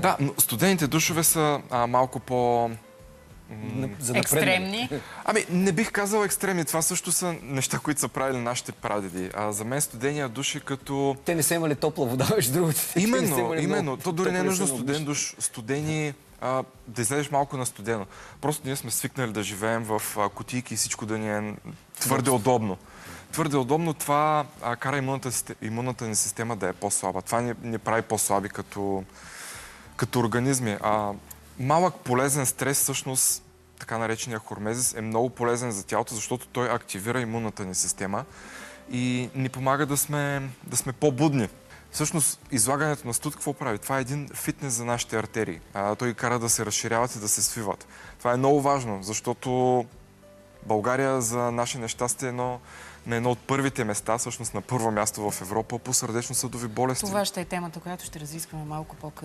Да, но студените душове са малко по... Екстремни? Ами, не бих казал екстремни. Това също са неща, които са правили нашите прадеди. За мен студения душ е като... Те не са имали топла вода, между другото. Именно. То дори не е нужно студен душ. Студени... да излезеш малко на студено. Просто ние сме свикнали да живеем в кутийки и всичко да ни е твърде удобно. Твърде удобно, това кара имунната ни система да е по-слаба. Това ни прави по-слаби като организми. Малък полезен стрес, всъщност, така наречения хормезис, е много полезен за тялото, защото той активира имунната ни система и ни помага да сме по-будни. Всъщност, излагането на студ какво прави? Това е един фитнес за нашите артерии. Той кара да се разширяват и да се свиват. Това е много важно, защото България, за наше нещастие, на едно от първите места, всъщност на първо място в Европа, по сърдечно-съдови болести. Това ще е темата, която ще разискваме малко по-късно.